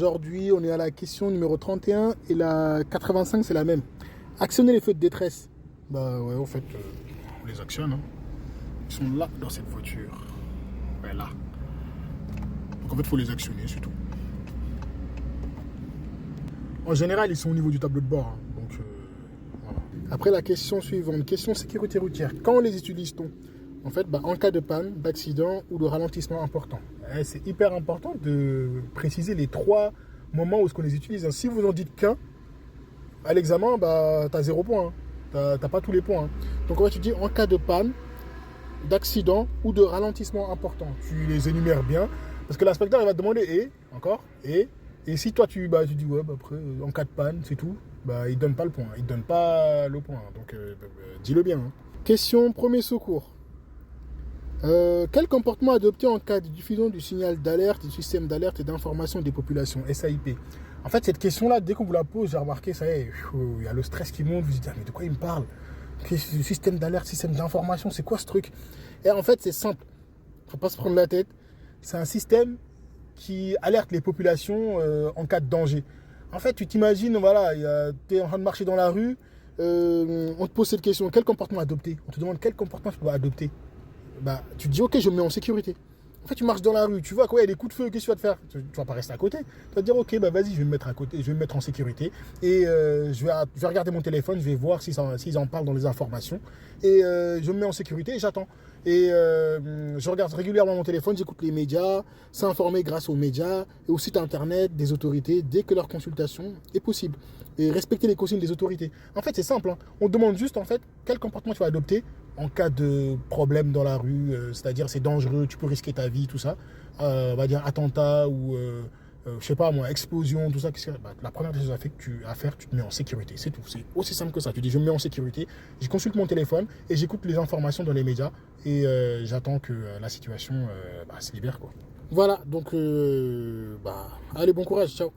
aujourd'hui, on est à la question numéro 31 et la 85, c'est la même. Actionner les feux de détresse. Bah ouais, en fait, on les actionne. Hein. Ils sont là, dans cette voiture. Ouais, là. Donc en fait, il faut les actionner, c'est tout. En général, ils sont au niveau du tableau de bord. Hein. Donc, voilà. Après, la question suivante. Question sécurité routière. Quand les utilise-t-on? En fait, en cas de panne, d'accident ou de ralentissement important. C'est hyper important de préciser les 3 moments où on les utilise. Si vous en dites qu'un, à l'examen, tu as 0 point. Hein. Tu n'as pas tous les points. Hein. Donc, en fait, tu dis en cas de panne, d'accident ou de ralentissement important. Tu les énumères bien. Parce que l'inspecteur, il va te demander encore, et si toi, tu dis, ouais, après, en cas de panne, c'est tout, il ne donne pas le point. Il ne donne pas le point. Donc, dis-le bien. Hein. Question premier secours. Quel comportement adopter en cas de diffusion du signal d'alerte, du système d'alerte et d'information des populations, SAIP? En fait, cette question-là, dès qu'on vous la pose, j'ai remarqué, ça y est, il y a le stress qui monte, vous vous dites, mais de quoi il me parle? Système d'alerte, système d'information, c'est quoi ce truc? Et en fait, c'est simple, il ne faut pas se prendre la tête. C'est un système qui alerte les populations en cas de danger. En fait, tu t'imagines, voilà, tu es en train de marcher dans la rue, on te pose cette question, quel comportement adopter? On te demande quel comportement tu dois adopter. Tu te dis, ok, je me mets en sécurité. En fait, tu marches dans la rue, tu vois quoi, il y a des coups de feu, qu'est-ce que tu vas te faire? Tu vas pas rester à côté. Tu vas te dire, ok, vas-y, je vais me mettre à côté, je vais me mettre en sécurité. Et je vais regarder mon téléphone, je vais voir s'ils en parlent dans les informations. Et je me mets en sécurité et j'attends. Et je regarde régulièrement mon téléphone, j'écoute les médias, s'informer grâce aux médias et au site internet des autorités dès que leur consultation est possible. Et respecter les consignes des autorités. En fait, c'est simple. Hein. On demande juste, en fait, quel comportement tu vas adopter en cas de problème dans la rue, c'est-à-dire c'est dangereux, tu peux risquer ta vie, tout ça. On va dire attentat ou, je sais pas moi, explosion, tout ça. La première chose à faire, tu te mets en sécurité, c'est tout. C'est aussi simple que ça. Tu dis, je me mets en sécurité, je consulte mon téléphone et j'écoute les informations dans les médias et j'attends que la situation se libère, quoi. Voilà, donc, allez, bon courage, ciao.